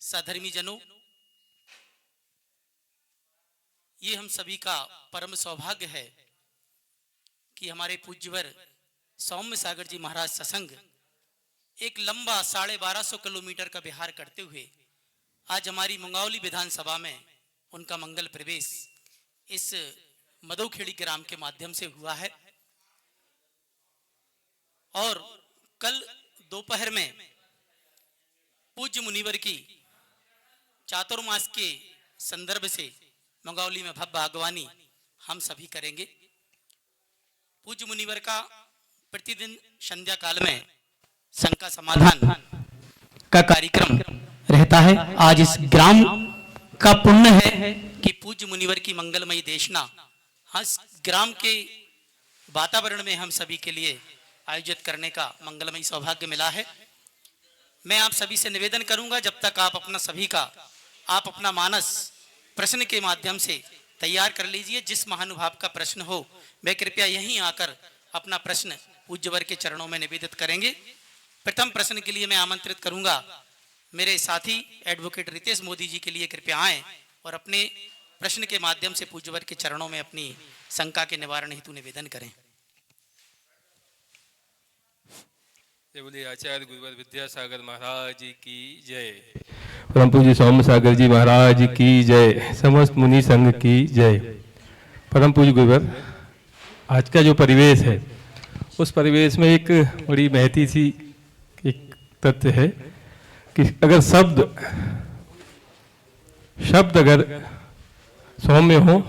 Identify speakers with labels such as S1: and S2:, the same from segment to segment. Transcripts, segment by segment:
S1: सधर्मी जनों, ये हम सभी का परम सौभाग्य है कि हमारे पूज्यवर सौम्य सागर जी महाराज सत्संग एक लंबा 1250 किलोमीटर का विहार करते हुए आज हमारी मुंगावली विधानसभा में उनका मंगल प्रवेश इस मधोखेड़ी ग्राम के माध्यम से हुआ है। और कल दोपहर में पूज्य मुनिवर की चातुर्मास के संदर्भ से मुंगावली में भव्य आगवानी हम सभी करेंगे। पूज्य मुनिवर का प्रतिदिन संध्या काल में शंका समाधान का कार्यक्रम रहता है। आज इस ग्राम का पुण्य है कि पूज्य मुनिवर की मंगलमयी देशना इस ग्राम के वातावरण में हम सभी के लिए आयोजित करने का मंगलमयी सौभाग्य मिला है। मैं आप सभी से निवेदन करूंगा, जब तक आप अपना मानस प्रश्न के माध्यम से तैयार कर लीजिए। जिस महानुभाव का प्रश्न हो वह कृपया यहीं आकर अपना प्रश्न पूज्यवर के चरणों में निवेदित करेंगे। प्रथम प्रश्न के लिए मैं आमंत्रित करूंगा मेरे साथी एडवोकेट रितेश मोदी जी के लिए कृपया आएं और अपने प्रश्न के माध्यम से पूज्यवर के चरणों में अपनी शंका के निवारण हेतु निवेदन करें।
S2: जय बोलिए आचार्य गुरुवर विद्यासागर महाराज जी की जय। परम पूज्य सौम्य सागर जी महाराज की जय। समस्त मुनि संघ की जय। परम पूज्य गुरुवर, आज का जो परिवेश है उस परिवेश में एक बड़ी महती सी एक तथ्य है कि अगर शब्द अगर सौम्य हो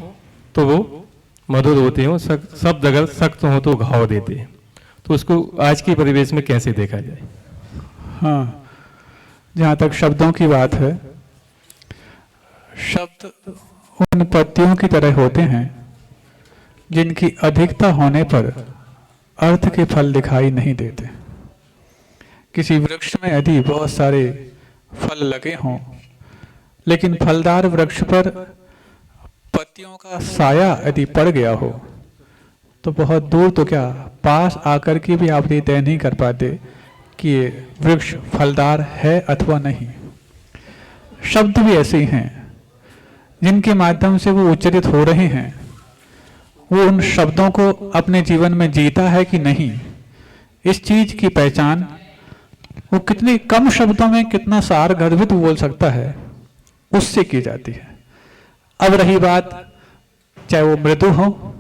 S2: तो वो मधुर होते हो, शब्द अगर सख्त हो तो घाव देते हैं। तो उसको आज के परिवेश में कैसे देखा जाए?
S3: हाँ, जहाँ तक शब्दों की बात है, शब्द उन पत्तियों की तरह होते हैं जिनकी अधिकता होने पर अर्थ के फल दिखाई नहीं देते। किसी वृक्ष में यदि बहुत सारे फल लगे हों, लेकिन फलदार वृक्ष पर पत्तियों का साया यदि पड़ गया हो तो बहुत दूर तो क्या, पास आकर के भी आप ये तय नहीं कर पाते कि ये वृक्ष फलदार है अथवा नहीं। शब्द भी ऐसे ही हैं जिनके माध्यम से वो उच्चारित हो रहे हैं, वो उन शब्दों को अपने जीवन में जीता है कि नहीं, इस चीज की पहचान वो कितने कम शब्दों में कितना सार गर्भित बोल सकता है उससे की जाती है। अब रही बात, चाहे वो मृदु हो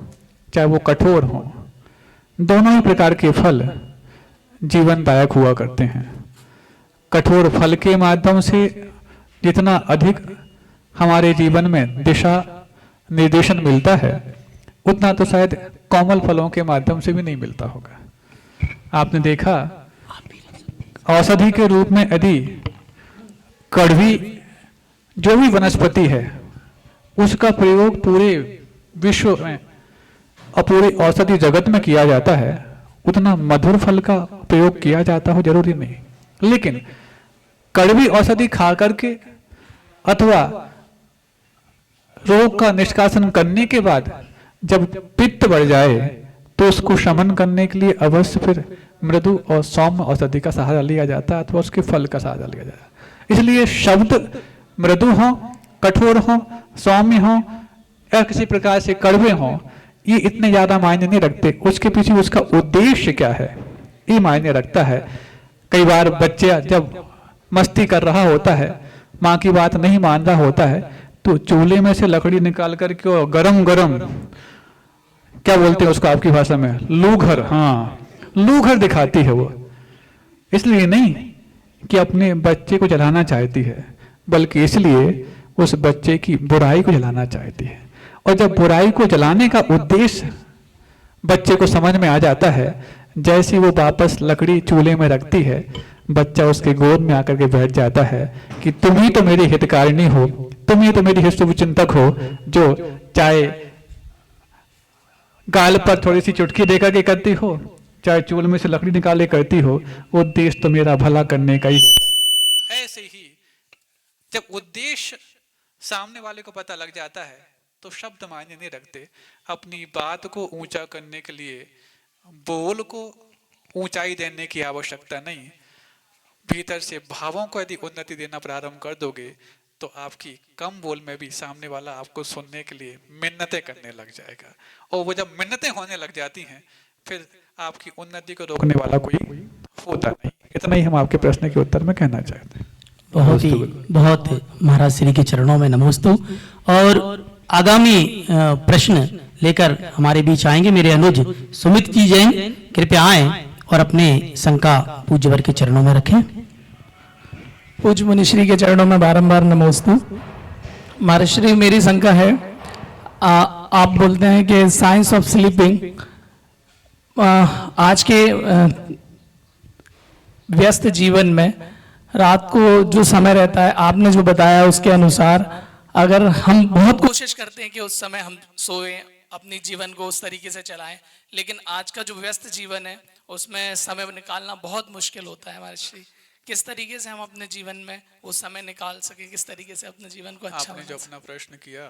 S3: चाहे वो कठोर हो, दोनों ही प्रकार के फल जीवनदायक हुआ करते हैं। कठोर फल के माध्यम से जितना अधिक हमारे जीवन में दिशा निर्देशन मिलता है उतना तो शायद कोमल फलों के माध्यम से भी नहीं मिलता होगा। आपने देखा, औषधि के रूप में यदि कड़वी जो भी वनस्पति है उसका प्रयोग पूरे विश्व में और पूरे औषधि जगत में किया जाता है, उतना मधुर फल का प्रयोग किया जाता हो जरूरी नहीं। लेकिन कड़वी औषधि खा करके अथवा रोग का निष्कासन करने के बाद जब पित्त बढ़ जाए तो उसको शमन करने के लिए अवश्य फिर मृदु और सौम्य औषधि का सहारा लिया जाता है अथवा उसके फल का सहारा लिया जाता है। इसलिए शब्द मृदु हो, कठोर हो, सौम्य हो या किसी प्रकार से कड़वे हो, ये इतने ज्यादा मायने नहीं रखते। उसके पीछे उसका उद्देश्य क्या है ये मायने रखता है। कई बार बच्चा जब मस्ती कर रहा होता है, माँ की बात नहीं मान रहा होता है, तो चूल्हे में से लकड़ी निकाल करके और गरम गरम, क्या बोलते हैं उसको आपकी भाषा में, लूघर, हाँ लूघर दिखाती है वो। इसलिए नहीं कि अपने बच्चे को जलाना चाहती है, बल्कि इसलिए उस बच्चे की बुराई को जलाना चाहती है। और जब बुराई को जलाने का उद्देश्य बच्चे को समझ में आ जाता है, जैसे वो वापस लकड़ी चूल्हे में रखती है, बच्चा उसके गोद में आकर के बैठ जाता है कि तुम ही तो मेरी हितकारिणी हो, तुम ही तो मेरी हित शुभचिंतक हो, जो चाहे गाल पर थोड़ी सी चुटकी देकर के करती हो, चाहे चूल में से लकड़ी निकाले करती हो, उद्देश्य तो मेरा भला करने का ही होता है। ऐसे ही जब उद्देश्य सामने वाले को पता लग जाता है तो शब्द मायने नहीं रखते। अपनी बात को ऊंचा करने के लिए बोल को ऊंचाई देने की आवश्यकता नहीं, भीतर से भावों को यदि उन्नति देना प्रारंभ कर दोगे तो आपकी कम बोल में भी सामने वाला आपको सुनने के लिए मिन्नतें करने लग जाएगा, और वो जब मिन्नतें होने लग जाती हैं फिर आपकी उन्नति को रोकने वाला कोई होता नहीं। इतना ही हम आपके प्रश्न के उत्तर में कहना चाहते हैं।
S1: बहुत महाराज श्री के चरणों में नमोस्तु। और आगामी प्रश्न लेकर हमारे बीच आएंगे मेरे अनुज सुमित जी जैन, कृपया आए और अपने शंका पूज्यवर के चरणों में रखें।
S4: पूज्य मुनिश्री के चरणों में बारंबार नमोस्तु। महर्षि मेरी शंका है, आप बोलते हैं कि साइंस ऑफ स्लीपिंग आज के व्यस्त जीवन में रात को जो समय रहता है, आपने जो बताया उसके अनुसार अगर हम बहुत कोशिश करते हैं कि उस समय हम सोए, अपने जीवन को उस तरीके से चलाएं, लेकिन आज का जो व्यस्त जीवन है उसमें समय निकालना बहुत मुश्किल होता है। महर्षि किस तरीके से हम अपने जीवन में वो समय निकाल सके, किस तरीके से अपने जीवन को अच्छा
S3: आपने जो अपना प्रश्न किया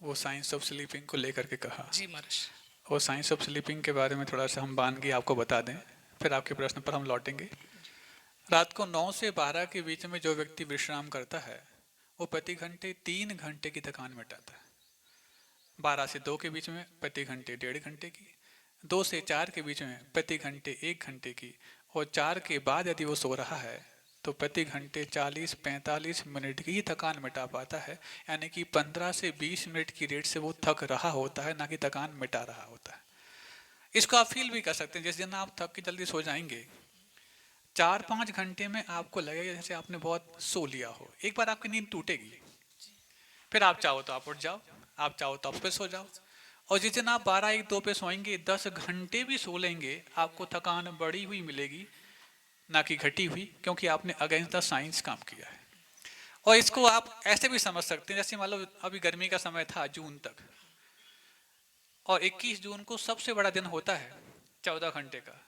S3: वो साइंस ऑफ स्लीपिंग को लेकर के कहा।
S4: जी महर्षि।
S3: और साइंस ऑफ स्लीपिंग के बारे में थोड़ा सा हम बांध के आपको बता दें, फिर आपके प्रश्न पर हम लौटेंगे। रात को 9 से 12 के बीच में जो व्यक्ति विश्राम करता है वो प्रति घंटे 3 घंटे की थकान मिटाता है। 12 से 2 के बीच में प्रति घंटे 1.5 घंटे की, 2 से 4 के बीच में प्रति घंटे 1 घंटे की, और 4 के बाद यदि वो सो रहा है तो प्रति घंटे 40-45 मिनट की ही थकान मिटा पाता है। यानी कि 15 से 20 मिनट की रेट से वो थक रहा होता है, ना कि थकान मिटा रहा होता है। इसको आप फील भी कर सकते हैं। जिस दिन आप थक के जल्दी सो जाएंगे, 4-5 घंटे में आपको लगेगा जैसे आपने बहुत सो लिया हो। एक बार आपकी नींद टूटेगी, फिर आप चाहो तो आप उठ जाओ, आप चाहो तो आप पे सो जाओ। और जिस दिन आप 12-1-2 पे सोएंगे, 10 घंटे भी सो लेंगे, आपको थकान बढ़ी हुई मिलेगी, ना कि घटी हुई, क्योंकि आपने अगेंस्ट द साइंस काम किया है। और इसको आप ऐसे भी समझ सकते हैं, जैसे मान लो अभी गर्मी का समय था जून तक, और 21 जून को सबसे बड़ा दिन होता है 14 घंटे का।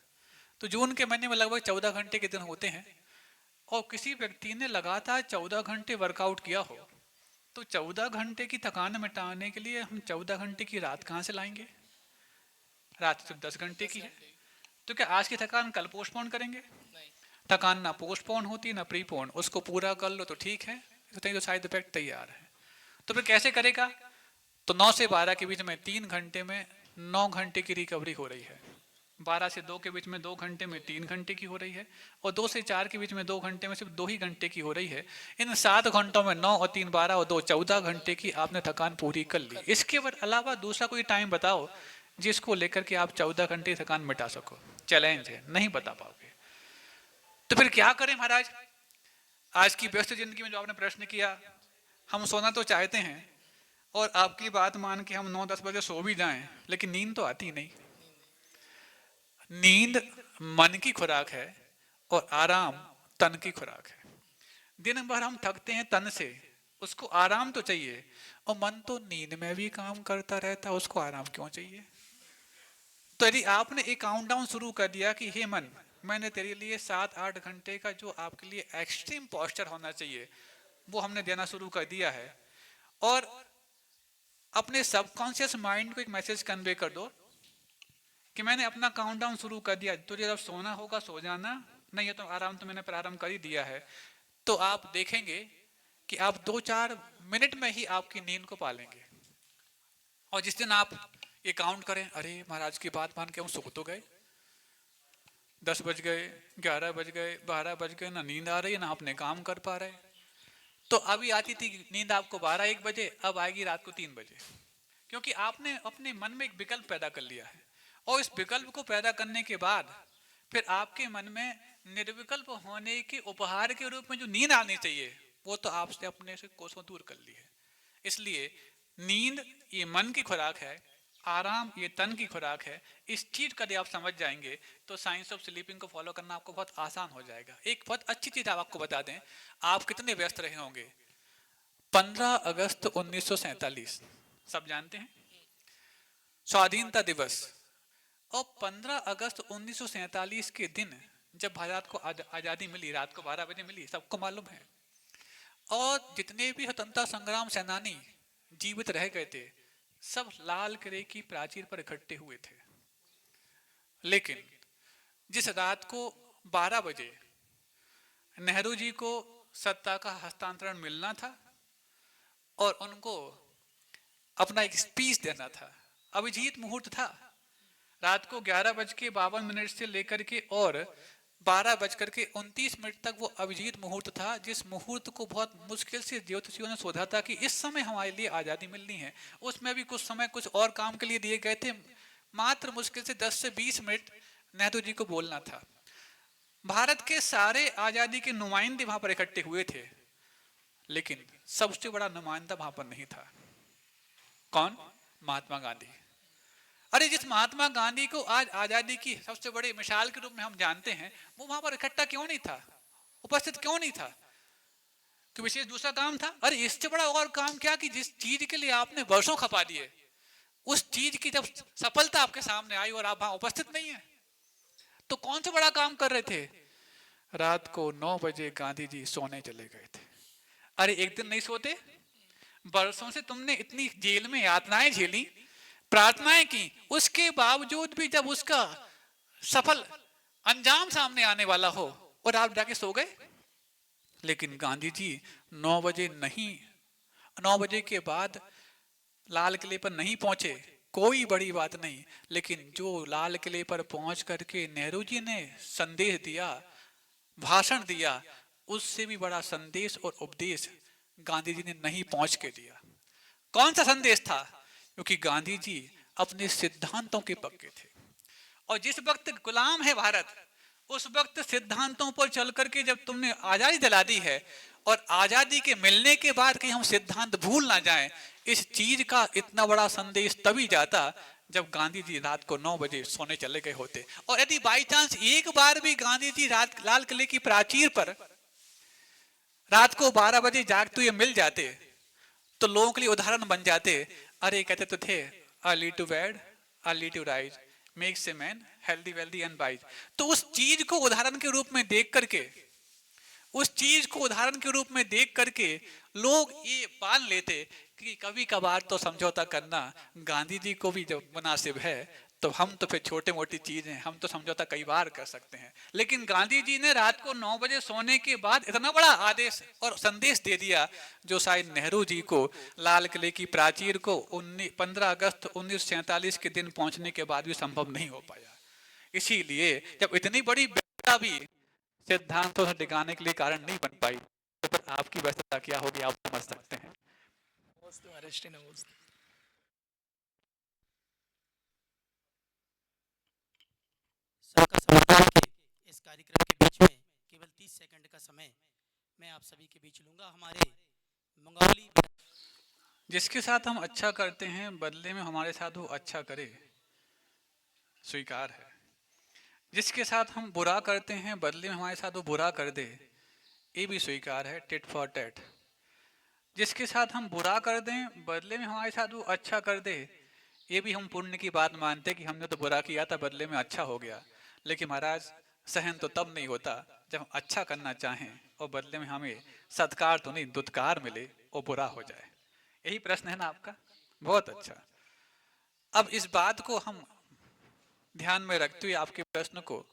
S3: तो जून के महीने में लगभग 14 घंटे के दिन होते हैं, और किसी व्यक्ति ने लगातार 14 घंटे वर्कआउट किया हो, तो 14 घंटे की थकान मिटाने के लिए हम 14 घंटे की रात कहाँ से लाएंगे? रात सिर्फ 10 घंटे की है, तो क्या आज की थकान कल पोस्टपोन करेंगे? थकान ना पोस्टपोन होती ना प्रीपोन, उसको पूरा कर लो तो ठीक है, तो साइड इफेक्ट तैयार है। तो फिर कैसे करेगा? तो 9 से 12 के बीच में 3 घंटे में 9 घंटे की रिकवरी हो रही है, 12 से 2 के बीच में 2 घंटे में 3 घंटे की हो रही है, और 2 से 4 के बीच में 2 घंटे में सिर्फ 2 ही घंटे की हो रही है। इन 7 घंटों में 9 और 3 12 और 2 14 घंटे की आपने थकान पूरी कर ली। इसके अलावा दूसरा कोई टाइम बताओ जिसको लेकर के आप 14 घंटे थकान मिटा सको। चैलेंज है, नहीं बता पाओगे। तो फिर क्या करें महाराज? आज की व्यस्त जिंदगी में जो आपने प्रश्न किया, हम सोना तो चाहते हैं, और आपकी बात मान के हम 9-10 बजे सो भी जाएं, लेकिन नींद तो आती नहीं। नींद मन की खुराक है और आराम तन की खुराक है। दिन भर हम थकते हैं तन से, उसको आराम तो चाहिए, और मन तो नींद में भी काम करता रहता है, उसको आराम क्यों चाहिए? तो यदि आपने एक काउंटडाउन शुरू कर दिया कि हे मन, मैंने तेरे लिए 7-8 घंटे का जो आपके लिए एक्सट्रीम पोस्चर होना चाहिए वो हमने देना शुरू कर दिया है, और अपने सबकॉन्शियस माइंड को एक मैसेज कन्वे कर दो कि मैंने अपना काउंटडाउन शुरू कर दिया, तुझे जब सोना होगा सो जाना, नहीं है तो आराम तो मैंने प्रारंभ कर ही दिया है। तो आप देखेंगे कि आप 2-4 मिनट में ही आपकी नींद को पालेंगे। और जिस दिन आप ये काउंट करें, अरे महाराज की बात मान के हम सो तो गए, 10 बज गए, 11 बज गए, 12 बज गए, ना नींद आ रही है ना अपने काम कर पा रहे। तो अभी आती थी नींद आपको 12-1 बजे, अब आएगी रात को 3 बजे, क्योंकि आपने अपने मन में एक विकल्प पैदा कर लिया है। और इस विकल्प को पैदा करने के बाद फिर आपके मन में निर्विकल्प होने के उपहार के रूप में जो नींद आनी चाहिए वो तो आपसे अपने से कोसों दूर कर ली है। इसलिए नींद ये मन की खुराक है, आराम ये तन की खुराक है। इस चीज का यदि आप समझ जाएंगे तो साइंस ऑफ स्लीपिंग को फॉलो करना आपको बहुत आसान हो जाएगा। एक बहुत अच्छी चीज आप आपको बता दें, आप कितने व्यस्त रहे होंगे। 15 अगस्त 1947 सब जानते हैं, स्वाधीनता दिवस। और 15 अगस्त 1947 के दिन जब भारत को आजादी मिली, रात को 12 बजे मिली, सबको मालूम है। और जितने भी स्वतंत्रता संग्राम सेनानी जीवित रह गए थे सब लाल किले की प्राचीर पर इकट्ठे हुए थे। लेकिन जिस रात को 12 बजे नेहरू जी को सत्ता का हस्तांतरण मिलना था और उनको अपना एक स्पीच देना था। अभिजीत मुहूर्त था, रात को 11:52 से लेकर के और 12:29 तक वो अभिजीत मुहूर्त था, जिस मुहूर्त को बहुत मुश्किल से ज्योतिषियों ने सोचा था कि इस समय हमारे लिए आज़ादी मिलनी है। उसमें भी कुछ समय कुछ और काम के लिए दिए गए थे, मात्र मुश्किल से 10 से 20 मिनट नेहरू जी को बोलना था। भारत के सारे आज़ादी के नुमाइंदे वहां पर इकट्ठे हुए थे, लेकिन सबसे बड़ा नुमाइंदा वहां पर नहीं था। कौन? महात्मा गांधी। अरे जिस महात्मा गांधी को आज आजादी की सबसे बड़ी मिसाल के रूप में हम जानते हैं, वो वहां पर इकट्ठा क्यों नहीं था, उपस्थित क्यों नहीं था? कि विशेष दूसरा काम था? अरे इससे बड़ा और काम क्या कि जिस चीज के लिए आपने वर्षों खपा दिए, उस चीज की जब सफलता आपके सामने आई और आप वहां उपस्थित नहीं है, तो कौन सा बड़ा काम कर रहे थे? रात को 9 बजे गांधी जी सोने चले गए थे। अरे एक दिन नहीं सोते? बरसों से तुमने इतनी जेल में यातनाएं झेली, प्रार्थनाएं की, उसके बावजूद भी जब उसका सफल अंजाम सामने आने वाला हो और आप जाके सो गए। लेकिन गांधी जी 9 बजे नहीं, 9 बजे के बाद लाल किले पर नहीं पहुंचे, कोई बड़ी बात नहीं, लेकिन जो लाल किले पर पहुंच करके नेहरू जी ने संदेश दिया, भाषण दिया, उससे भी बड़ा संदेश और उपदेश गांधी जी ने नहीं पहुंच के दिया। कौन सा संदेश था? क्योंकि गांधी जी अपने सिद्धांतों के पक्के थे, और जिस वक्त गुलाम है भारत, उस वक्त सिद्धांतों पर चल करके जब तुमने आजादी दिला दी है, और आजादी के मिलने के बाद कहीं हम सिद्धांत भूल ना जाएं, इस चीज का इतना बड़ा संदेश तभी जाता जब गांधी जी रात को 9 बजे सोने चले गए होते। और यदि बाई चांस एक बार भी गांधी जी रात लाल किले की प्राचीर पर रात को 12 बजे जागते हुए मिल जाते, तो लोगों के लिए उदाहरण बन जाते। अरे कहते तो थे, early to bed early to rise makes a man healthy wealthy and wise. तो उस चीज को उदाहरण के रूप में देख करके, उस चीज को उदाहरण के रूप में देख करके लोग ये मान लेते कि कभी कभार तो समझौता करना गांधी जी को भी जब मुनासिब है, तो हम तो फिर छोटे मोटी चीज हैं, हम तो समझौता कई बार कर सकते हैं। लेकिन गांधी जी ने रात को 9 बजे सोने के बाद इतना बड़ा आदेश और संदेश दे दिया, जो शायद नेहरू जी को लाल किले की प्राचीर को 15 अगस्त 1947 के दिन पहुंचने के बाद भी संभव नहीं हो पाया। इसीलिए जब इतनी बड़ी व्यवस्था भी सिद्धांतों से टिकाने के लिए कारण नहीं बन पाई, तो फिर आपकी व्यवस्था क्या होगी आप समझ सकते हैं।
S1: सबका समर्थन के इस कार्यक्रम के बीच में केवल 30 सेकंड का समय मैं आप सभी के बीच लूंगा। हमारे मंगौली
S3: जिसके साथ हम अच्छा करते हैं, बदले में हमारे साथ वो अच्छा करे, स्वीकार है। जिसके साथ हम बुरा करते हैं, बदले में हमारे साथ वो बुरा कर दे, ये भी स्वीकार है, टिट फॉर टैट। जिसके साथ हम बुरा कर दें, बदले में हमारे साथ वो अच्छा कर दे, ये भी हम पुण्य की बात मानते कि हमने तो बुरा किया था, बदले में अच्छा हो गया। लेकिन महाराज, सहन तो तब नहीं होता जब हम अच्छा करना चाहें और बदले में हमें सत्कार तो नहीं दुत्कार मिले और बुरा हो जाए। यही प्रश्न है ना आपका? बहुत अच्छा। अब इस बात को हम ध्यान में रखते हुए आपके प्रश्न को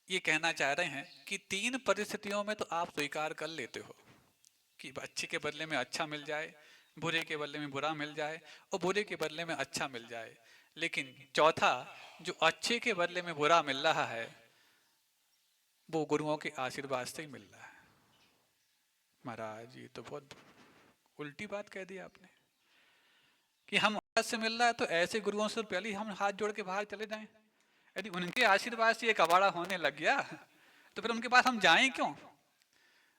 S3: ये कहना चाह रहे हैं कि 3 परिस्थितियों में तो आप स्वीकार कर लेते हो कि अच्छे के बदले में अच्छा मिल जाए, बुरे के बदले में बुरा मिल जाए और बुरे के बदले में अच्छा मिल जाए। लेकिन चौथा, जो अच्छे के बदले में बुरा मिल रहा है, वो गुरुओं के आशीर्वाद से ही मिल रहा है। महाराज, ये तो बहुत उल्टी बात कह दी आपने कि हम से मिल रहा है तो ऐसे गुरुओं से पहले हम हाथ जोड़ के बाहर चले जाएं। यदि उनके आशीर्वाद से ये कबाड़ा होने लग गया तो फिर उनके पास हम जाएं क्यों?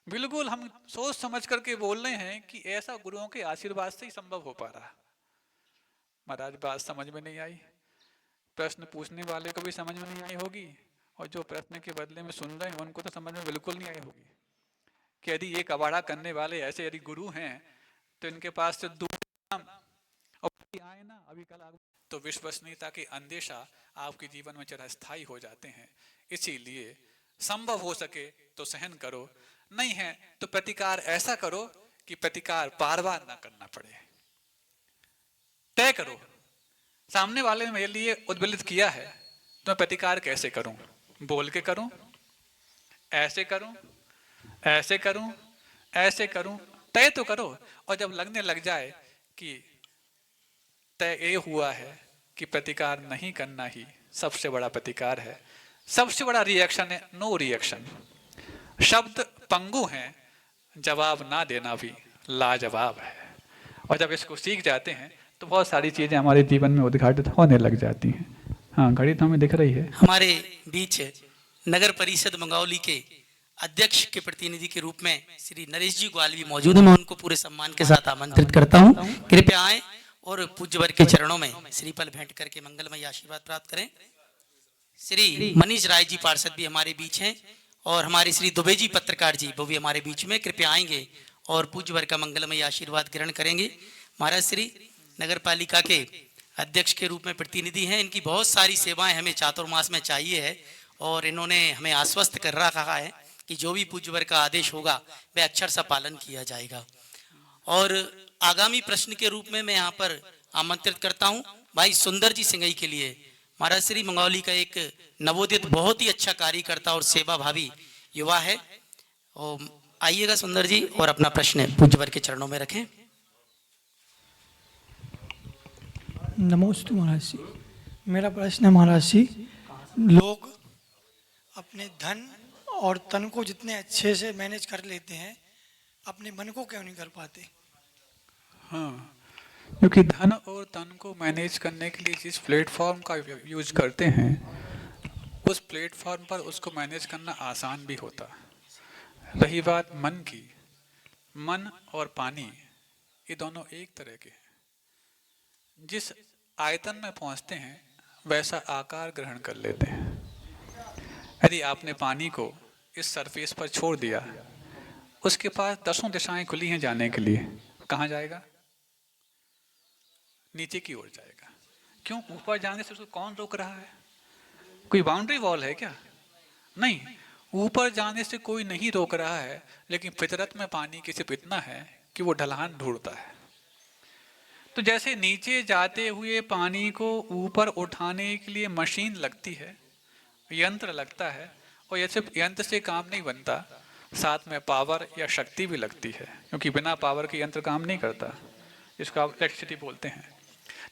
S3: बिल्कुल हम सोच समझ करके बोल रहे हैं कि ऐसा गुरुओं के आशीर्वाद से ही संभव हो पा रहा। महाराज, बात समझ में नहीं आई, प्रश्न पूछने वाले को भी समझ में नहीं आई होगी, और जो प्रश्न के बदले में सुन रहे हैं उनको तो समझ में बिल्कुल नहीं आई होगी कि यदि ये कबाड़ा करने वाले ऐसे यदि गुरु हैं तो इनके पास से दूर आए ना अभी कल तो विश्वसनीयता के अंदेशा आपके जीवन में चिरस्थायी हो जाते हैं। इसीलिए संभव हो सके तो सहन करो, नहीं है तो प्रतिकार ऐसा करो कि प्रतिकार बार बार ना करना पड़े। तय करो, सामने वाले ने मेरे लिए उद्वेलित किया है तो मैं प्रतिकार कैसे करूं? बोल के करूं, ऐसे करूं, ऐसे करूं, तय तो करो। और जब लगने लग जाए कि तय ये हुआ है कि प्रतिकार नहीं करना ही सबसे बड़ा प्रतिकार है, सबसे बड़ा रिएक्शन है नो रिएक्शन। शब्द पंगु हैं, जवाब ना देना भी लाजवाब है। और जब इसको सीख जाते हैं तो बहुत सारी चीजें हमारे जीवन में उद्घाटित होने लग जाती हैं। हाँ, घड़ी तो हमें दिख रही है।
S1: हमारे बीच नगर परिषद मंगावली के अध्यक्ष के प्रतिनिधि के रूप में श्री नरेश जी ग्वाल भी मौजूद हैं। मैं उनको पूरे सम्मान के साथ आमंत्रित करता हूं, कृपया आए और पूज्य वर्ग के चरणों में श्रीफल भेंट करके मंगलमय आशीर्वाद प्राप्त करें। श्री मनीष राय जी पार्षद भी हमारे बीच हैं और हमारे श्री दुबे जी पत्रकार जी वो भी हमारे बीच में कृपया आएंगे और पूज्य वर्ग का मंगलमय आशीर्वाद ग्रहण करेंगे। महाराज श्री नगर पालिका के अध्यक्ष के रूप में प्रतिनिधि हैं, इनकी बहुत सारी सेवाएं हमें चातुर्मास में चाहिए है और इन्होंने हमें आश्वस्त कर रखा है कि जो भी पूज्य वर्ग का आदेश होगा वह अक्षर सा पालन किया जाएगा। और आगामी प्रश्न के रूप में मैं यहाँ पर आमंत्रित करता हूँ भाई सुंदर जी सिंगई के लिए। महाराज श्री मंगावली का एक नवोदित बहुत ही अच्छा कार्यकर्ता और सेवा भावी युवा है। और आइएगा सुंदर जी और अपना प्रश्न पूज्य वर्ग के चरणों में रखें।
S5: नमोस्तु महाराज जी। मेरा प्रश्न है महाराज जी, लोग अपने धन और तन को जितने अच्छे से मैनेज कर लेते हैं, अपने मन को क्यों नहीं कर पाते?
S3: हाँ, क्योंकि धन और तन को मैनेज करने के लिए जिस प्लेटफॉर्म का यूज करते हैं उस प्लेटफॉर्म पर उसको मैनेज करना आसान भी होता। रही बात मन की, मन और पानी ये दोनों एक तरह के हैं। जिस आयतन में पहुंचते हैं वैसा आकार ग्रहण कर लेते हैं। यदि आपने पानी को इस सरफेस पर छोड़ दिया, उसके पास 10 दिशाएं खुली हैं जाने के लिए, कहाँ जाएगा? नीचे की ओर जाएगा। क्यों? ऊपर जाने से उसको कौन रोक रहा है? कोई बाउंड्री वॉल है क्या? नहीं, ऊपर जाने से कोई नहीं रोक रहा है, लेकिन फितरत में पानी की सिर्फ इतना है कि वो ढलान ढूंढता है। तो जैसे नीचे जाते हुए पानी को ऊपर उठाने के लिए मशीन लगती है, यंत्र लगता है, और ये सिर्फ यंत्र से काम नहीं बनता, साथ में पावर या शक्ति भी लगती है, क्योंकि बिना पावर के यंत्र काम नहीं करता, इसको आप इलेक्ट्रिसिटी बोलते हैं।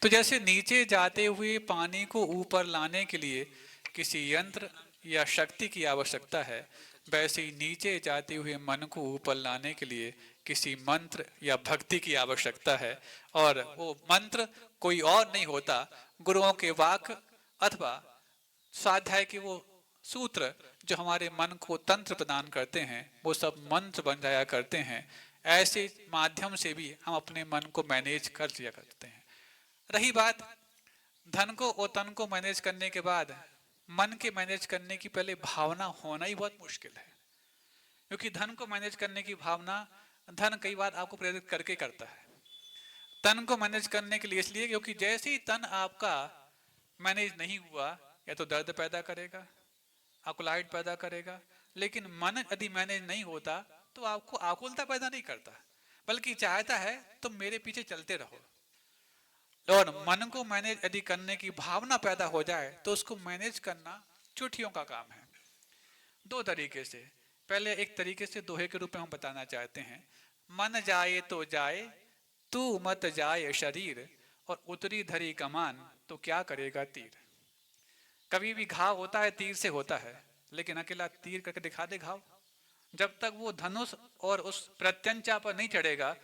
S3: तो जैसे नीचे जाते हुए पानी को ऊपर लाने के लिए किसी यंत्र या शक्ति की आवश्यकता है, वैसे ही नीचे जाते हुए मन को ऊपर लाने के लिए किसी मंत्र या भक्ति की आवश्यकता है। और वो मंत्र कोई और नहीं होता, गुरुओं के वाक अथवा स्वाध्याय के वो सूत्र जो हमारे मन को तंत्र प्रदान करते हैं, वो सब मंत्र बन जाया करते हैं। ऐसे माध्यम से भी हम अपने मन को मैनेज कर लिया करते हैं। रही बात धन को और तन को मैनेज करने के बाद मन के मैनेज करने की पहले भावना होना ही बहुत मुश्किल है, क्योंकि धन को मैनेज करने की भावना धन कई बार आपको प्रेरित करके करता है। तन को मैनेज करने के लिए इसलिए क्योंकि जैसे ही तन आपका मैनेज नहीं हुआ, या तो दर्द पैदा करेगा, आकुलाइट पैदा करेगा, लेकिन मन यदि मैनेज नहीं होता तो आपको आकुलता पैदा नहीं करता, बल्कि चाहता है तुम मेरे पीछे चलते रहो। और मन को मैनेज यदि करने की भावना पैदा हो जाए तो उसको मैनेज करना चुटकियों का काम है। 2 तरीके से। पहले एक तरीके से दोहे के रूप में हम बताना चाहते हैं, मन जाए तो जाए, तू मत जाए शरीर, और उतरी धरी कमान तो क्या करेगा तीर। कभी भी घाव होता है तीर से होता है, लेकिन अकेला तीर करके दिखा दे घाव, जब तक वो धनुष और उस प्रत्यंचा पर नहीं चढ़ेगा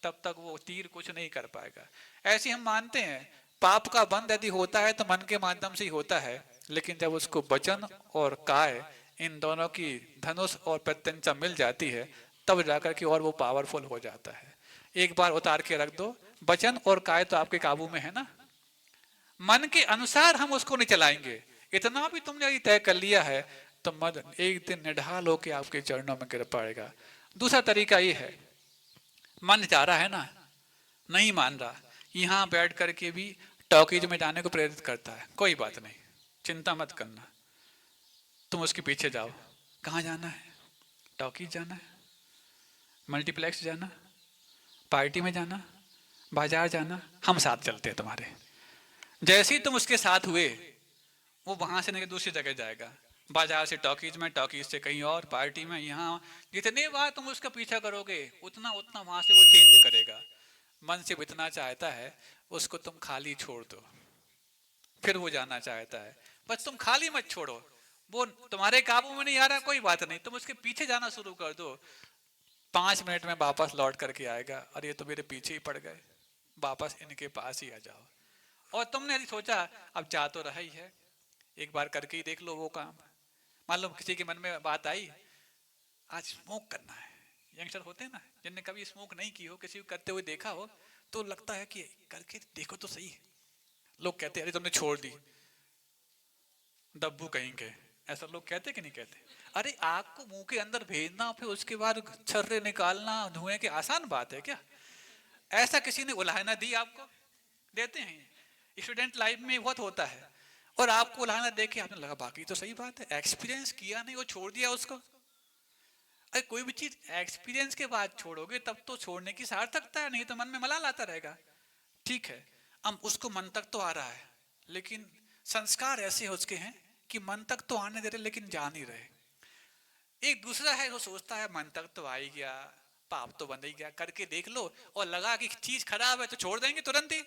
S3: तब तक वो तीर कुछ नहीं कर पाएगा। ऐसे हम मानते हैं पाप का बंध यदि होता है तो मन के माध्यम से ही होता है, लेकिन जब उसको वचन और काय इन दोनों की धनुष और प्रत्यंचा मिल जाती है तब जाकर के और वो पावरफुल हो जाता है। एक बार उतार के रख दो, वचन और काय तो आपके काबू में है ना, मन के अनुसार हम उसको नहीं चलाएंगे। इतना भी तुमने यदि तय कर लिया है तो मन एक दिन निढाल होके आपके चरणों में गिर पड़ेगा। दूसरा तरीका ये है, मन जा रहा है ना, नहीं मान रहा, यहाँ बैठ करके भी टॉकीज में जाने को प्रेरित करता है, कोई बात नहीं, चिंता मत करना, तुम उसके पीछे जाओ। कहाँ जाना है? टॉकीज जाना है, मल्टीप्लेक्स जाना, पार्टी में जाना, बाजार जाना, हम साथ चलते हैं तुम्हारे। जैसे ही तुम उसके साथ हुए वो वहां से नहीं दूसरी जगह जाएगा,
S6: बाजार से टॉकीज में, टॉकीज से कहीं और, पार्टी में, यहाँ जितने बार तुम उसका पीछा करोगे उतना उतना वहां से वो चेंज करेगा। मन से इतना चाहता है उसको तुम खाली छोड़ दो, फिर वो जाना चाहता है, बस तुम खाली मत छोड़ो। वो तुम्हारे काबू में नहीं आ रहा, कोई बात नहीं, तुम उसके पीछे जाना शुरू कर दो, 5 मिनट में वापस लौट करके आएगा, अरे ये तो मेरे पीछे ही पड़ गए, वापस इनके पास ही आ जाओ। और तुमने यदि सोचा अब जा तो रहा ही है, एक बार करके ही देख लो वो काम। मान लो किसी के मन में बात आई आज स्मोक करना है, यंगस्टर होते हैं ना जिनने कभी स्मोक नहीं की हो, किसी को करते हुए देखा हो तो लगता है कि करके देखो तो सही है। लोग कहते हैं अरे तुमने छोड़ दी, डब्बू कहेंगे, ऐसा लोग कहते कि नहीं कहते? अरे आग को मुंह के अंदर भेजना फिर उसके बाद छर्रे निकालना धुएं की आसान बात है क्या? ऐसा किसी ने उलाहना दी आपको? देते हैं, स्टूडेंट लाइफ में बहुत होता है। और आपको उलाहना देके आपने लगा बाकी तो सही बात है, एक्सपीरियंस किया नहीं, वो छोड़ दिया उसको। अरे कोई भी चीज एक्सपीरियंस के बाद छोड़ोगे तब तो छोड़ने की सार्थकता है, नहीं तो मन में मलाल आता रहेगा। ठीक है, अब उसको मन तक तो आ रहा है, लेकिन संस्कार ऐसे उसके हैं कि मन तक तो आने दे रहे लेकिन जा नहीं रहे। एक दूसरा है वो सोचता है मन तक तो आ ही गया, पाप तो बन ही गया, करके देख लो, और लगा कि चीज खराब है तो छोड़ देंगे तुरंत ही,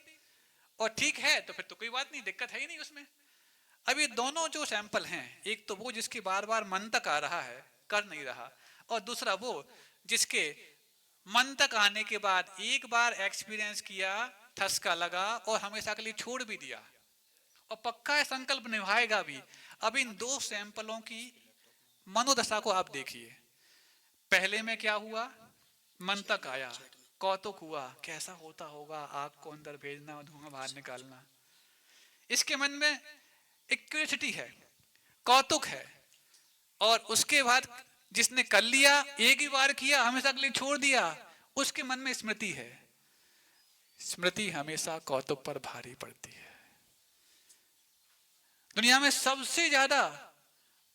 S6: और ठीक है तो फिर तो कोई बात नहीं, दिक्कत है ही नहीं उसमें। अब ये दोनों जो सैंपल हैं, एक तो वो जिसके बार बार मन तक आ रहा है कर नहीं रहा, और दूसरा वो जिसके मन तक आने के बाद एक बार एक्सपीरियंस किया, ठसका लगा और हमेशा के लिए छोड़ भी दिया और पक्का है संकल्प निभाएगा भी। अब इन दो सैंपलों की मनोदशा को आप देखिए। पहले में क्या हुआ, मन तक आया, कौतुक हुआ, कैसा होता होगा, आग को अंदर भेजना और धुआं बाहर निकालना। इसके मन में एक क्यूरियोसिटी है, कौतुक है, और उसके बाद जिसने कर लिया, एक ही बार किया, हमेशा के लिए छोड़ दिया, उसके मन में स्मृति है। स्मृति हमेशा कौतुक पर भारी पड़ती है। दुनिया में सबसे ज्यादा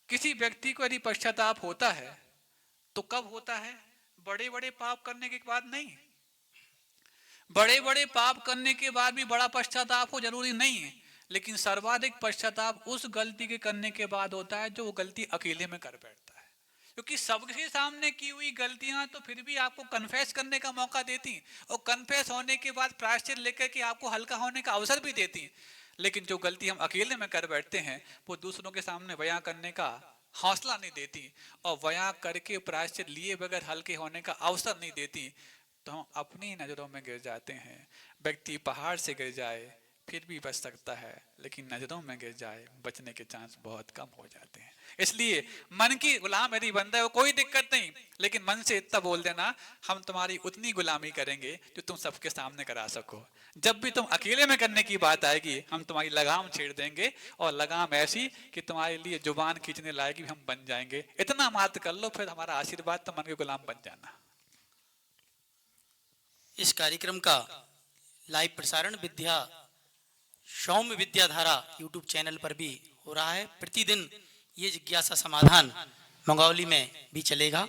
S6: किसी व्यक्ति को यदि पश्चाताप होता है तो कब होता है? बड़े बड़े पाप करने के बाद नहीं। बड़े बड़े पाप करने के बाद भी बड़ा पश्चाताप हो जरूरी नहीं है, लेकिन सर्वाधिक पश्चाताप उस गलती के करने के बाद होता है जो वो गलती अकेले में कर बैठता है। क्योंकि सबके सामने की हुई गलतियां तो फिर भी आपको कन्फेस करने का मौका देती, और कन्फेस होने के बाद प्रायश्चित लेकर के आपको हल्का होने का अवसर भी देती। लेकिन जो गलती हम अकेले में कर बैठते हैं वो दूसरों के सामने बयां करने का हौसला नहीं देती, और बयां करके प्रायश्चित लिए बगैर हल्के होने का अवसर नहीं देती, तो हम अपनी नजरों में गिर जाते हैं। व्यक्ति पहाड़ से गिर जाए फिर भी बच सकता है, लेकिन नजरों में गिर जाए बचने के चांस बहुत कम हो जाते हैं। इसलिए मन की गुलाम यदि बनता है वो कोई दिक्कत नहीं, लेकिन मन से इतना बोल देना हम तुम्हारी उतनी गुलामी करेंगे जो तुम सबके सामने करा सको। जब भी तुम अकेले में करने की बात आएगी हम तुम्हारी लगाम छेड़ देंगे, और लगाम ऐसी कि तुम्हारे लिए जुबान खींचने लायक भी हम बन जाएंगे। इतना मात्र कर लो, फिर हमारा आशीर्वाद तो मन के गुलाम बन जाना।
S1: इस कार्यक्रम का लाइव प्रसारण सौम्य विद्याधारा यूट्यूब चैनल पर भी हो रहा है। प्रतिदिन ये जिज्ञासा समाधान मंगौली में भी चलेगा,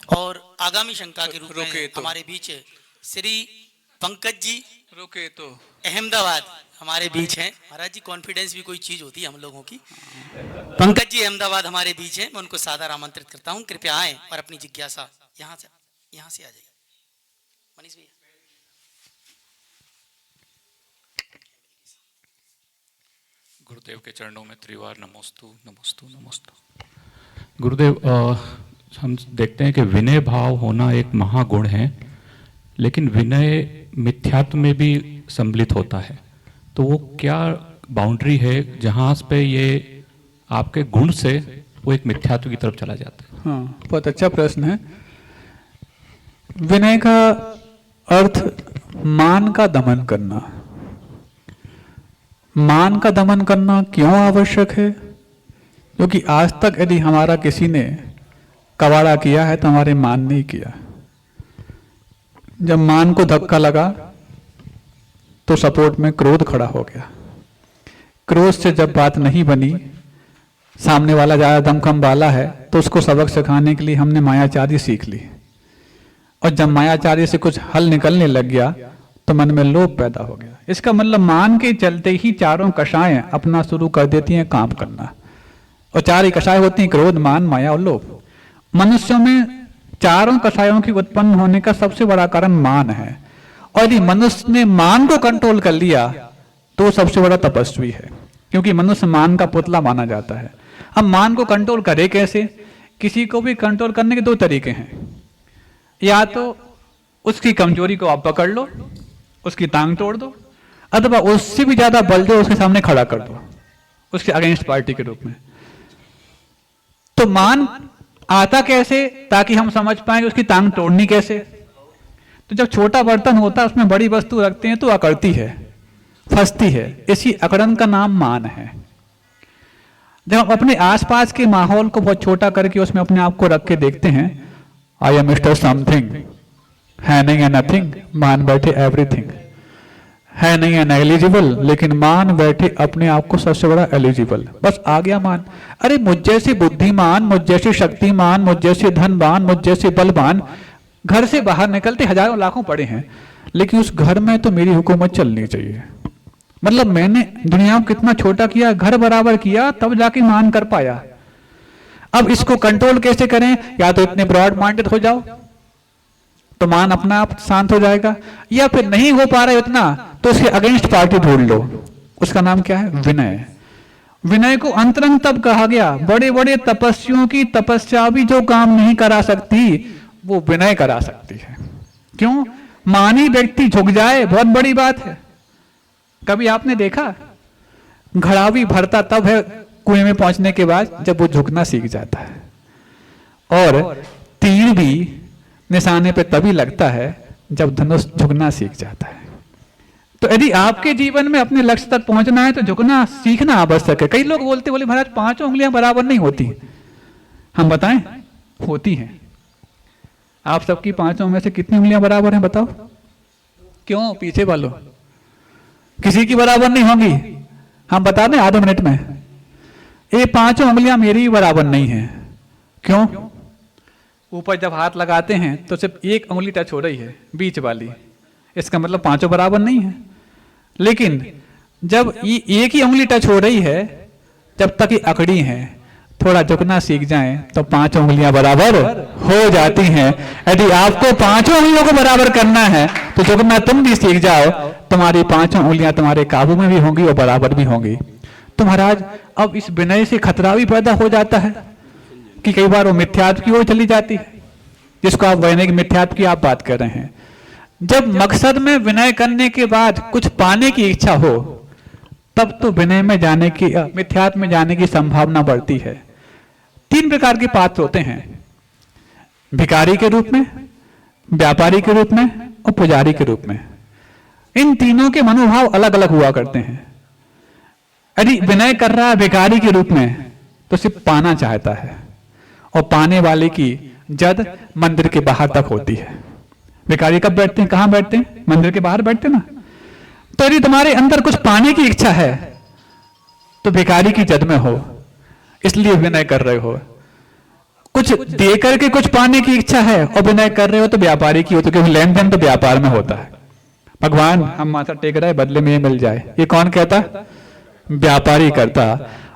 S1: और आगामी शंका के रूप में हमारे बीच श्री पंकज जी
S6: रुके तो
S1: अहमदाबाद हमारे बीच हैं। महाराज जी, कॉन्फिडेंस भी कोई चीज होती है हम लोगों की। पंकज जी अहमदाबाद हमारे बीच हैं, मैं उनको सादर आमंत्रित करता हूँ, कृपया आए और अपनी जिज्ञासा यहाँ से आ जाइए। मनीष भैया।
S7: गुरुदेव के चरणों में त्रिवार नमोस्तु नमोस्तु नमोस्तु।
S8: गुरुदेव, हम देखते हैं कि विनय भाव होना एक महागुण है, लेकिन विनय मिथ्यात्व में भी सम्मिलित होता है, तो वो क्या बाउंड्री है जहाँ पे ये आपके गुण से वो एक मिथ्यात्व की तरफ चला जाता है?
S3: हाँ, बहुत अच्छा प्रश्न है। विनय का अर्थ मान का दमन करना। मान का दमन करना क्यों आवश्यक है? क्योंकि आज तक यदि हमारा किसी ने कबाड़ा किया है तो हमारे मान नहीं किया। जब मान को धक्का लगा तो सपोर्ट में क्रोध खड़ा हो गया। क्रोध से जब बात नहीं बनी, सामने वाला ज्यादा दमखम वाला है, तो उसको सबक सिखाने के लिए हमने मायाचारी सीख ली, और जब मायाचारी से कुछ हल निकलने लग गया तो मन में लोभ पैदा हो गया। इसका मतलब मान के चलते ही चारों कषाएं अपना शुरू कर देती हैं काम करना। और 4 ही कषाय होती हैं, क्रोध, मान, माया और लोभ। मनुष्यों में चारों कषायों की उत्पन्न होने का सबसे बड़ा कारण मान है, और यदि मनुष्य ने मान को कंट्रोल कर लिया तो सबसे बड़ा तपस्वी है, क्योंकि मनुष्य मान का पुतला माना जाता है। अब मान को कंट्रोल करे कैसे? किसी को भी कंट्रोल करने के 2 तरीके हैं, या तो उसकी कमजोरी को आप पकड़ लो, उसकी टांग तोड़ दो, अथवा उससे भी ज्यादा बल दो, उसके सामने खड़ा कर दो, उसके अगेंस्ट पार्टी के रूप में। तो मान आता कैसे, ताकि हम समझ पाए कि उसकी टांग तोड़नी कैसे। तो जब छोटा बर्तन होता है उसमें बड़ी वस्तु रखते हैं तो अकड़ती है, फंसती है, इसी अकड़न का नाम मान है। जब हम अपने आसपास के माहौल को बहुत छोटा करके उसमें अपने आप को रख के देखते हैं, आई एम मिस्टर समथिंग, है नहीं है नथिंग, मान बैठे एवरीथिंग, है नहीं है नेग्लिजिबल, लेकिन मान बैठे अपने आप को सबसे बड़ा एलिजिबल। बस आ गया मान। अरे मुझ जैसे बुद्धिमान, मुझ जैसे शक्तिमान, मुझ जैसे धनवान, मुझ जैसे बलवान घर से बाहर निकलते हजारों लाखों पड़े हैं, लेकिन उस घर में तो मेरी हुकूमत चलनी चाहिए। मतलब मैंने दुनिया को कितना छोटा किया, घर बराबर किया, तब जाके मान कर पाया। अब इसको कंट्रोल कैसे करें? या तो इतने ब्रॉड माइंडेड हो जाओ तो मान अपना आप शांत हो जाएगा, या फिर नहीं हो पा रहा है उतना तो उसके अगेंस्ट पार्टी ढूंढ लो। उसका नाम क्या है? विनय। विनय को अंतरंग तब कहा गया। बड़े बड़े तपस्वियों की तपस्या भी जो काम नहीं करा सकती वो विनय करा सकती है। क्यों? मानी व्यक्ति झुक जाए, बहुत बड़ी बात है। कभी आपने देखा? घड़ा भी भरता तब है कुएं में पहुंचने के बाद जब वो झुकना सीख जाता है, और तीर भी निशाने पे तभी लगता है जब धनुष झुकना सीख जाता है। तो यदि आपके जीवन में अपने लक्ष्य तक पहुंचना है तो झुकना सीखना आवश्यक है। कई लोग बोलते बोले महाराज 5 उंगलियां बराबर नहीं होती। हम बताएं, होती हैं। आप सबकी 5 में से कितनी उंगलियां बराबर हैं बताओ? क्यों? पीछे वालों किसी की बराबर नहीं होंगी। हम बता दें आधे मिनट में, ये 5 उंगलियां मेरी ही बराबर नहीं है। क्यों? ऊपर जब हाथ लगाते हैं तो सिर्फ 1 उंगली टच हो रही है, बीच वाली, इसका मतलब 5 बराबर नहीं है। लेकिन जब ये एक ही उंगली टच हो रही है, जब तक ये अकड़ी है, थोड़ा झुकना सीख जाएं तो 5 उंगलियां बराबर हो जाती हैं। यदि आपको 5 उंगलियों को बराबर करना है तो झुकना तुम भी सीख जाओ, तुम्हारी 5 उंगलियां तुम्हारे काबू में भी होंगी और बराबर भी होंगी। तो महाराज अब इस विनय से खतरा भी पैदा हो जाता है कि कई बार वो मिथ्यात्व की ओर चली जाती है, जिसको आप वैनिक मिथ्यात्व की आप बात कर रहे हैं। जब मकसद में विनय करने के बाद कुछ पाने की इच्छा हो, तब तो विनय में जाने की, मिथ्यात्व में जाने की संभावना बढ़ती है। 3 प्रकार के पात्र होते हैं, भिखारी के रूप में, व्यापारी के रूप में और पुजारी के रूप में। इन तीनों के मनोभाव अलग अलग हुआ करते हैं। यदि विनय कर रहा है भिखारी के रूप में तो सिर्फ पाना चाहता है, और पाने वाले की जद मंदिर के बाहर तक होती है। भिखारी कब बैठते हैं? कहां बैठते हैं? मंदिर के बाहर बैठते ना। तो यदि तुम्हारे अंदर कुछ पाने की इच्छा है तो भिखारी की जद में हो, इसलिए विनय कर रहे हो। कुछ दे करके कुछ पाने की इच्छा है और विनय कर रहे हो तो व्यापारी की हो, तो क्योंकि लेन देन तो व्यापार में होता है। भगवान हम माथा टेक रहे, बदले में ये मिल जाए, ये कौन कहता? व्यापारी करता।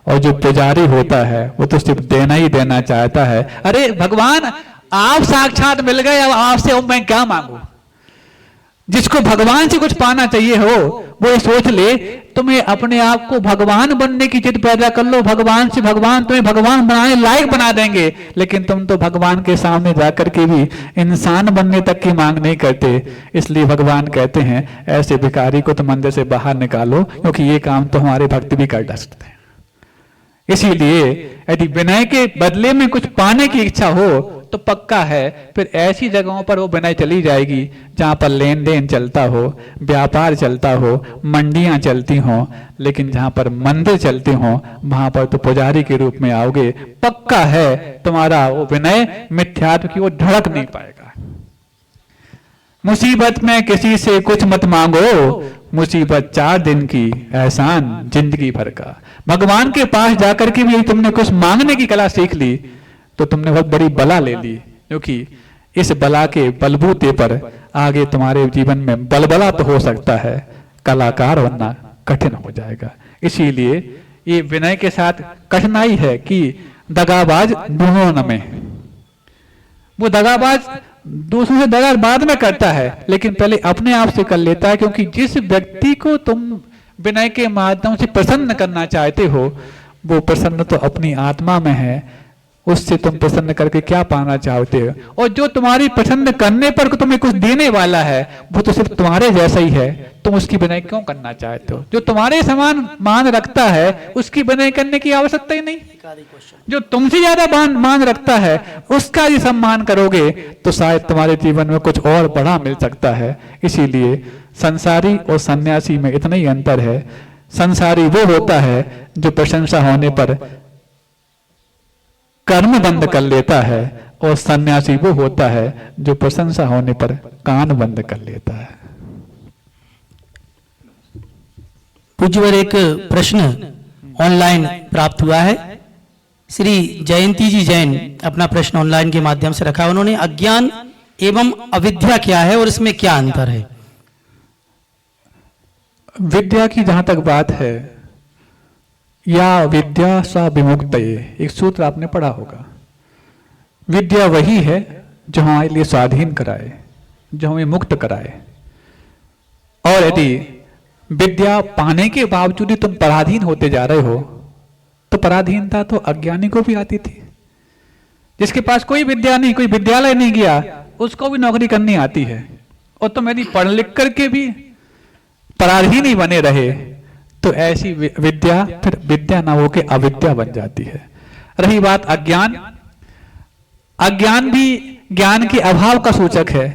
S3: और जो पुजारी होता है वो तो सिर्फ देना ही देना चाहता है। अरे भगवान आप साक्षात मिल गए, अब आपसे अब मैं क्या मांगू? जिसको भगवान से कुछ पाना चाहिए हो वो ये सोच ले तुम्हें अपने आप को भगवान बनने की जिद पैदा कर लो, भगवान से भगवान तुम्हें भगवान बनाने लायक बना देंगे। लेकिन तुम तो भगवान के सामने जाकर के भी इंसान बनने तक की मांग नहीं करते। इसलिए भगवान कहते हैं ऐसे भिखारी को तो मंदिर से बाहर निकालो, क्योंकि ये काम तो हमारे भक्त भी कर सकते हैं। इसीलिए यदि विनय के बदले में कुछ पाने की इच्छा हो तो पक्का है फिर ऐसी जगहों पर वो विनय चली जाएगी जहां पर लेन देन चलता हो, व्यापार चलता हो, मंडियां चलती हो, लेकिन जहां पर मंदिर चलते हो वहां पर तो पुजारी के रूप में आओगे। पक्का है तुम्हारा वो विनय मिथ्यात्व की ओर ढड़क नहीं पाएगा। मुसीबत में किसी से कुछ मत मांगो, मुसीबत 4 दिन की, एहसान जिंदगी भर का। भगवान के पास जाकर के भी तुमने कुछ मांगने की कला सीख ली तो तुमने बहुत बड़ी बला ले ली, क्योंकि इस बला के बलबूते पर आगे तुम्हारे जीवन में बलबला तो हो सकता है, कलाकार बनना कठिन हो जाएगा। इसीलिए ये विनय के साथ कठिनाई है कि दगाबाज ढूंढो में, वो दगाबाज दूसरों से दगा बाद में करता है, लेकिन पहले अपने आप से कर लेता है। क्योंकि जिस व्यक्ति को तुम विनय के माध्यम से प्रसन्न करना चाहते हो, वो प्रसन्न तो अपनी आत्मा में है, उससे तुम प्रसन्न करके क्या पाना चाहते हो? और जो तुम्हारी प्रसन्न करने पर तुम्हें कुछ देने वाला है, वो तो सिर्फ तुम्हारे जैसा ही है, तुम उसकी विनय क्यों करना चाहते हो? जो तुम्हारे समान मान रखता है, उसकी विनय करने की आवश्यकता ही नहीं। जो तुमसे ज्यादा मान रखता है, उसका ही सम्मान करोगे तो शायद तुम्हारे जीवन में कुछ और बड़ा मिल सकता है। इसीलिए संसारी और सन्यासी में इतना ही अंतर है। संसारी वो होता है जो प्रशंसा होने पर कर्म बंद कर लेता है, और सन्यासी वो होता है जो प्रशंसा होने पर कान बंद कर लेता है।
S1: पूज्यवर, एक प्रश्न ऑनलाइन प्राप्त हुआ है। श्री जयंती जी जैन अपना प्रश्न ऑनलाइन के माध्यम से रखा। उन्होंने अज्ञान एवं अविद्या क्या है और इसमें क्या अंतर है?
S3: विद्या की जहां तक बात है, या विद्या सा विमुक्त, एक सूत्र आपने पढ़ा होगा। विद्या वही है जो हमारे लिए स्वाधीन कराए, जो हमें मुक्त कराए। और यदि विद्या पाने के बावजूद ही तुम पराधीन होते जा रहे हो, तो पराधीनता तो अज्ञानी को भी आती थी। जिसके पास कोई विद्या नहीं, कोई विद्यालय नहीं गया, उसको भी नौकरी करनी आती है। और तुम यदि पढ़ लिख करके भी पराधीन ही बने रहे, तो ऐसी विद्या फिर विद्या ना होके अविद्या बन जाती है। रही बात अज्ञान, अज्ञान भी ज्ञान के अभाव का सूचक है,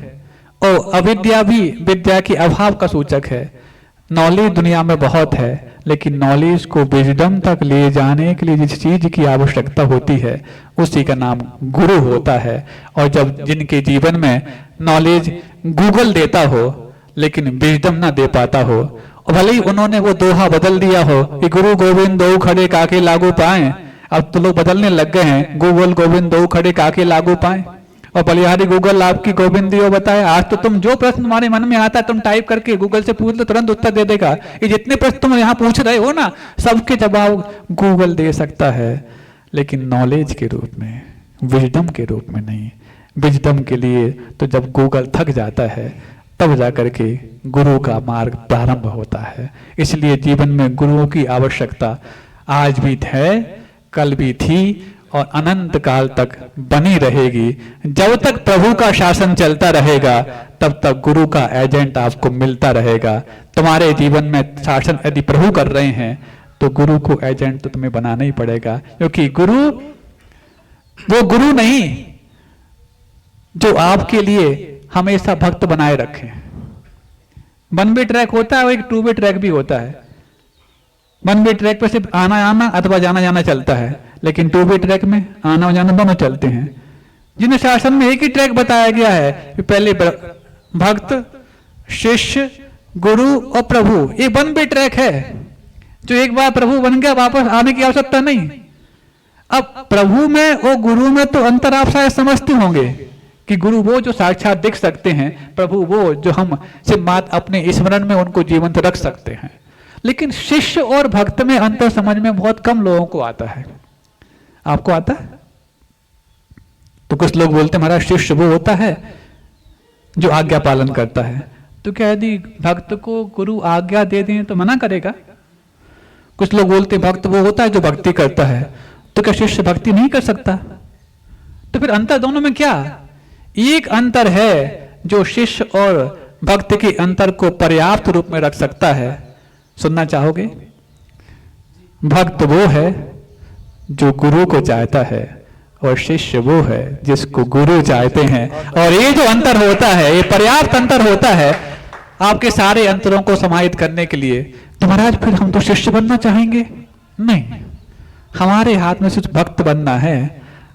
S3: और अविद्या भी विद्या के अभाव का सूचक है। नॉलेज दुनिया में बहुत है, लेकिन नॉलेज को विजडम तक ले जाने के लिए जिस चीज की आवश्यकता होती है, उसी का नाम गुरु होता है। और जब जिनके जीवन में नॉलेज गूगल देता हो, लेकिन विजडम ना दे पाता हो, और भले ही उन्होंने वो दोहा बदल दिया हो कि गुरु गोविंद दो खड़े काके लागू पाए, अब तो लोग बदलने लग गए हैं, गूगल गोविंद दो खड़े काके लागू पाए, और बलिहारी गूगल आपकी गोविंद दियो बताए। आज तो तुम जो प्रश्न तुम्हारे मन में आता है, तुम टाइप करके गूगल से पूछ लो, तुरंत उत्तर दे देगा। ये जितने प्रश्न तुम यहाँ पूछ रहे हो ना, सबके जवाब गूगल दे सकता है, लेकिन नॉलेज के रूप में, विजडम के रूप में नहीं। विजडम के लिए तो जब गूगल थक जाता है, तब जाकर के गुरु का मार्ग प्रारंभ होता है। इसलिए जीवन में गुरुओं की आवश्यकता आज भी है, कल भी थी, और अनंत काल तक बनी रहेगी। जब तक प्रभु का शासन चलता रहेगा, तब तक गुरु का एजेंट आपको मिलता रहेगा। तुम्हारे जीवन में शासन यदि प्रभु कर रहे हैं, तो गुरु को एजेंट तो तुम्हें बनाना ही पड़ेगा। क्योंकि गुरु वो गुरु नहीं जो आपके लिए हमेशा भक्त बनाए रखे। 1 वे ट्रैक होता है और एक 2 वे ट्रैक भी होता है। 1 वे ट्रैक पे सिर्फ आना आना अथवा जाना जाना चलता है, लेकिन 2 वे ट्रैक में आना और जाना दोनों चलते हैं। जिन्हें शासन में एक ही ट्रैक बताया गया है कि पहले भक्त, शिष्य, गुरु और प्रभु, ये 1 वे ट्रैक है। जो एक बार प्रभु बन गया, वापस आने की आवश्यकता नहीं। अब प्रभु में और गुरु में तो अंतर आप शायद समझते होंगे कि गुरु वो जो साक्षात दिख सकते हैं, प्रभु वो जो हम सिर्फ मात्र अपने स्मरण में उनको जीवंत रख सकते हैं। लेकिन शिष्य और भक्त में अंतर समझ में बहुत कम लोगों को आता है। आपको आता है? तो कुछ लोग बोलते हैं हमारा शिष्य वो होता है जो आज्ञा पालन करता है। तो क्या यदि भक्त को गुरु आज्ञा दे दें तो मना करेगा? कुछ लोग बोलते हैं भक्त वो होता है जो भक्ति करता है। तो क्या शिष्य भक्ति नहीं कर सकता? तो फिर अंतर दोनों में क्या? एक अंतर है जो शिष्य और भक्त के अंतर को पर्याप्त रूप में रख सकता है। सुनना चाहोगे? भक्त वो है जो गुरु को चाहता है, और शिष्य वो है जिसको गुरु चाहते हैं। और ये जो अंतर होता है, ये पर्याप्त अंतर होता है आपके सारे अंतरों को समाहित करने के लिए। तो महाराज फिर हम तो शिष्य बनना चाहेंगे? नहीं, हमारे हाथ में सिर्फ भक्त बनना है।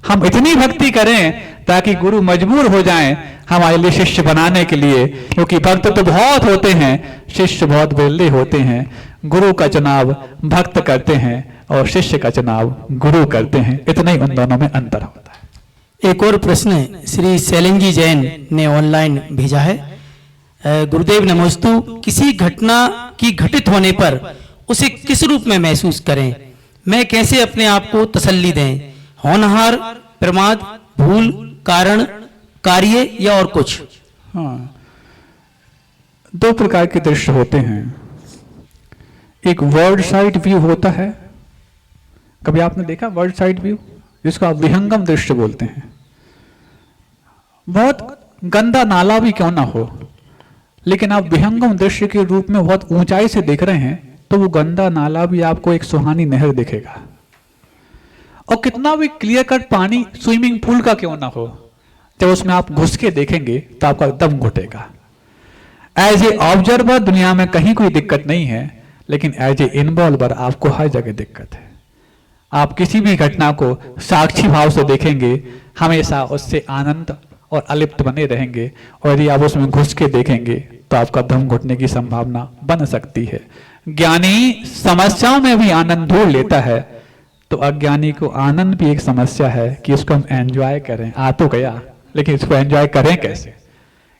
S3: हम इतनी भक्ति करें ताकि गुरु मजबूर हो जाएं हमारे लिए शिष्य बनाने के लिए। क्योंकि भक्त तो बहुत होते हैं, शिष्य बहुत विरले होते हैं। गुरु का चुनाव भक्त करते हैं और शिष्य का चुनाव गुरु करते हैं। इतना ही उन दोनों में अंतर होता है।
S1: एक और प्रश्न श्री शैलेंगी जैन ने ऑनलाइन भेजा है। गुरुदेव नमोस्तु, किसी घटना की घटित होने पर उसे किस रूप में महसूस करें? मैं कैसे अपने आप को तसल्ली दें? होनहार, प्रमाद, भूल, कारण, कार्य या और कुछ?
S3: हाँ, दो प्रकार के दृश्य होते हैं। एक वर्ड साइड व्यू होता है, कभी आपने देखा वर्ड साइड व्यू, जिसको आप विहंगम दृश्य बोलते हैं। बहुत गंदा नाला भी क्यों ना हो, लेकिन आप विहंगम दृश्य के रूप में बहुत ऊंचाई से देख रहे हैं, तो वो गंदा नाला भी आपको एक सुहानी नहर दिखेगा। और कितना भी क्लियर कट पानी स्विमिंग पूल का क्यों ना हो, जब उसमें आप घुस के देखेंगे तो आपका दम घुटेगा। एज ए ऑब्जर्वर दुनिया में कहीं कोई दिक्कत नहीं है, लेकिन एज ए इन्वॉल्वर आपको हर जगह दिक्कत है। आप किसी भी घटना को साक्षी भाव से देखेंगे, हमेशा उससे आनंद और अलिप्त बने रहेंगे, और यदि आप उसमें घुस के देखेंगे तो आपका दम घुटने की संभावना बन सकती है। ज्ञानी समस्याओं में भी आनंद ढूंढ लेता है, तो अज्ञानी को आनंद भी एक समस्या है कि इसको हम एंजॉय करें। आ तो गया, लेकिन इसको एंजॉय करें कैसे?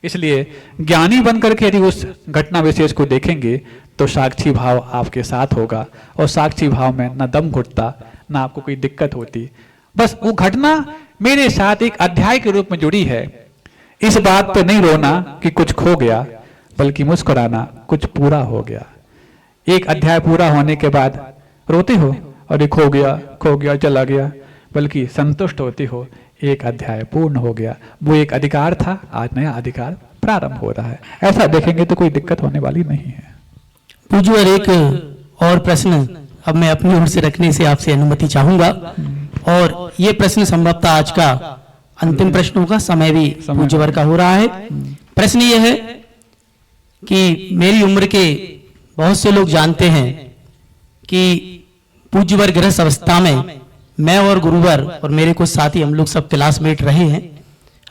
S3: इसलिए ज्ञानी बनकर के यदि उस घटना विशेष को देखेंगे तो साक्षी भाव आपके साथ होगा, और साक्षी भाव में ना दम घुटता ना आपको कोई दिक्कत होती। बस वो घटना मेरे साथ एक अध्याय के रूप में जुड़ी है। इस बात पे नहीं रोना कि कुछ खो गया, बल्कि मुस्कुराना कुछ पूरा हो गया। एक अध्याय पूरा होने के बाद रोते हो और ये खो गया चला गया, बल्कि संतुष्ट होती हो, एक अध्याय पूर्ण हो गया। वो एक अधिकार था, आज नया अधिकार प्रारंभ हो रहा है। ऐसा देखेंगे तो कोई दिक्कत होने वाली नहीं है।
S1: पूज्यवर, एक और प्रश्न अब मैं अपनी ओर से रखने से आपसे अनुमति चाहूंगा, और ये प्रश्न संभवतः आज का अंतिम प्रश्न होगा, समय भी पूज्यवर का हो रहा है। प्रश्न ये है कि मेरी उम्र के बहुत से लोग जानते हैं कि पूज्यवर गृहस्थ अवस्था में मैं और गुरुवर और मेरे कुछ साथी, हम लोग सब क्लासमेट रहे हैं,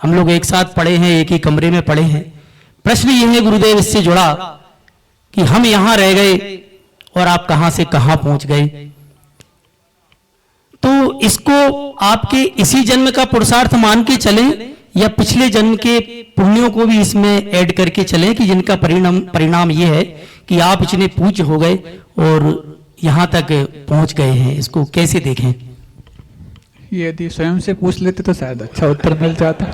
S1: हम लोग एक साथ पढ़े हैं, एक ही कमरे में पढ़े हैं। प्रश्न ये है गुरुदेव इससे जुड़ा कि हम यहाँ रह गए और आप कहां से कहां पहुंच गए, तो इसको आपके इसी जन्म का पुरुषार्थ मान के चलें, या पिछले जन्म के पुण्यों को भी इसमें ऐड करके चलें कि जिनका परिणाम ये है कि आप इतने पूज्य हो गए और यहां तक पहुंच गए हैं। इसको कैसे देखें?
S3: यदि स्वयं से पूछ लेते तो शायद अच्छा उत्तर मिल जाता।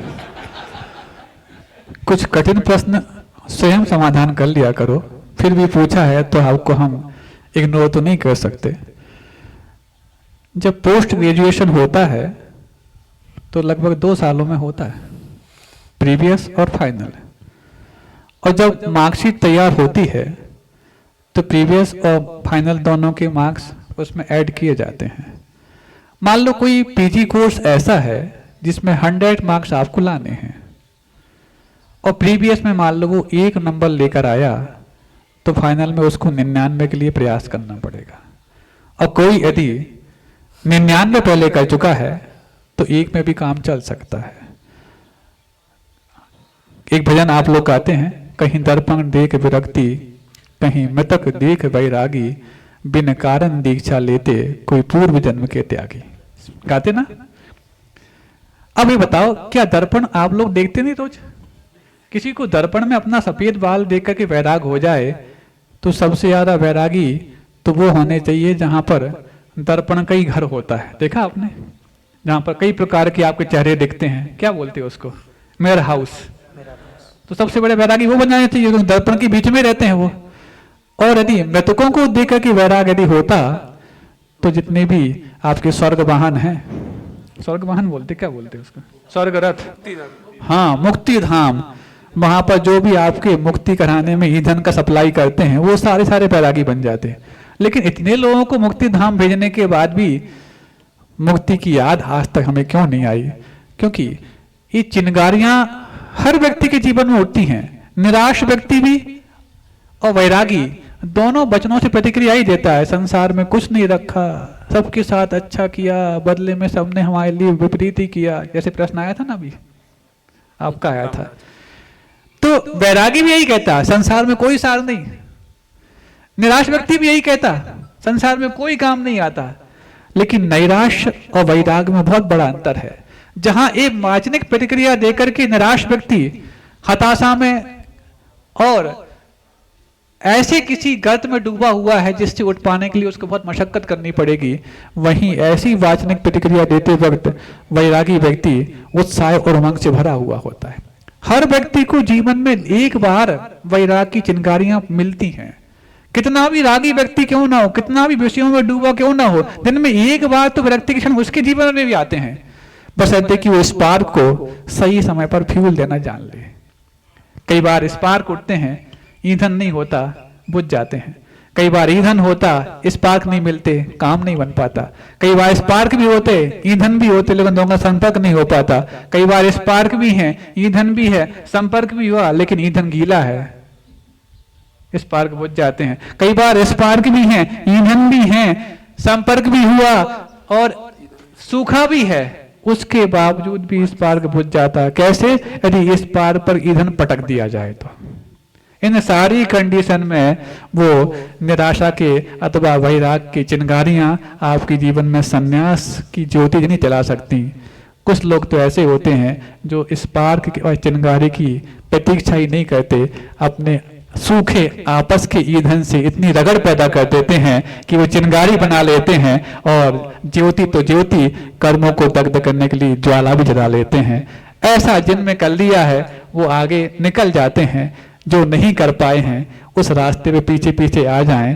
S3: कुछ कठिन प्रश्न स्वयं समाधान कर लिया करो, फिर भी पूछा है तो आपको हम इग्नोर तो नहीं कर सकते। जब पोस्ट ग्रेजुएशन होता है तो लगभग 2 सालों में होता है, प्रीवियस और फाइनल। और जब मार्कशीट तैयार होती है तो प्रीवियस और फाइनल दोनों के मार्क्स उसमें ऐड किए जाते हैं। मान लो कोई पीजी कोर्स ऐसा है जिसमें 100 मार्क्स आपको लाने हैं, और प्रीवियस में मान लो वो 1 नंबर लेकर आया, तो फाइनल में उसको 99 के लिए प्रयास करना पड़ेगा। और कोई यदि 99 पहले कर चुका है तो 1 में भी काम चल सकता है। एक भजन आप लोग गाते हैं, कहीं दर्पण देख विरक्ति, कहीं मृतक देख वैरागी, बिन कारण दीक्षा लेते कोई पूर्व जन्म के त्यागी। गाते ना? अब ये बताओ, क्या दर्पण आप लोग देखते नहीं रोज? किसी को दर्पण में अपना सफेद बाल देख करके वैराग हो जाए तो सबसे ज्यादा वैरागी तो वो होने चाहिए जहां पर दर्पण का ही घर होता है। देखा आपने? जहां पर कई प्रकार के आपके चेहरे दिखते हैं, क्या बोलते हैं उसको? Mirror house. तो सबसे बड़े वैरागी वो बनाने चाहिए, दर्पण के बीच में रहते हैं वो। और यदि मृतकों को देख करके वैराग यदि होता तो जितने भी आपके स्वर्ग वाहन हैं, स्वर्ग वाहन बोलते, क्या बोलते हैं उसको? स्वर्ग रथ, हाँ, मुक्ति धाम, वहां पर जो भी आपके मुक्ति कराने में ईंधन का सप्लाई करते हैं वो सारे वैरागी बन जाते हैं। लेकिन इतने लोगों को मुक्ति धाम भेजने के बाद भी मुक्ति की याद आज तक हमें क्यों नहीं आई? क्योंकि ये चिंगारियां हर व्यक्ति के जीवन में उठती हैं। निराश व्यक्ति भी और वैरागी दोनों वचनों से प्रतिक्रिया ही देता है। संसार में कुछ नहीं रखा, सबके साथ अच्छा किया, बदले में सबने हमारे लिए विपरीत ही किया। जैसे प्रश्न आया था ना अभी, आपका आया था। तो वैरागी भी यही कहता, संसार में कोई सार नहीं। निराश व्यक्ति भी यही कहता, संसार में कोई काम नहीं आता। लेकिन नैराश्य और वैराग में बहुत बड़ा अंतर है। जहां एक वाचनिक प्रतिक्रिया देकर के निराश व्यक्ति हताशा में और ऐसे किसी गर्त में डूबा हुआ है जिससे उठ पाने के लिए उसको बहुत मशक्कत करनी पड़ेगी, वहीं ऐसी वाचनिक प्रतिक्रिया देते वक्त वैरागी व्यक्ति उत्साह और उमंग से भरा हुआ होता है। हर व्यक्ति को जीवन में एक बार वैराग की चिंगारियां मिलती हैं। कितना भी रागी व्यक्ति क्यों ना हो, कितना भी विषयों में डूबा क्यों ना हो, दिन में एक बार तो व्यक्ति के क्षण उसके जीवन में भी आते हैं। बस ऐसे कि वो स्पार्क को सही समय पर फ्यूल देना जान ले। कई बार स्पार्क उठते हैं, ईंधन नहीं होता, बुझ जाते हैं। कई बार ईंधन होता, स्पार्क नहीं मिलते, काम नहीं बन पाता। कई बार स्पार्क भी होते, ईंधन भी होते, लेकिन दोनों का संपर्क नहीं हो पाता। कई बार स्पार्क भी है, ईंधन भी है, संपर्क भी हुआ, लेकिन ईंधन गीला है, स्पार्क बुझ जाते हैं। कई बार स्पार्क भी है, ईंधन भी है, संपर्क भी हुआ और सूखा भी है, उसके बावजूद भी स्पार्क बुझ जाता है। कैसे? यदि स्पार्क पर ईंधन पटक दिया जाए तो। इन सारी कंडीशन में वो निराशा के अथवा वैराग की चिंगारियां आपके जीवन में संन्यास की ज्योति नहीं जला सकती। कुछ लोग तो ऐसे होते हैं जो स्पार्क और चिंगारी की प्रतीक्षा ही नहीं करते, अपने सूखे आपस के ईंधन से इतनी रगड़ पैदा कर देते हैं कि वो चिंगारी बना लेते हैं और ज्योति तो ज्योति, कर्मों को दग्ध करने के लिए ज्वाला भी जला लेते हैं। ऐसा जिनमें कर लिया है वो आगे निकल जाते हैं, जो नहीं कर पाए हैं उस रास्ते पे पीछे पीछे आ जाएं।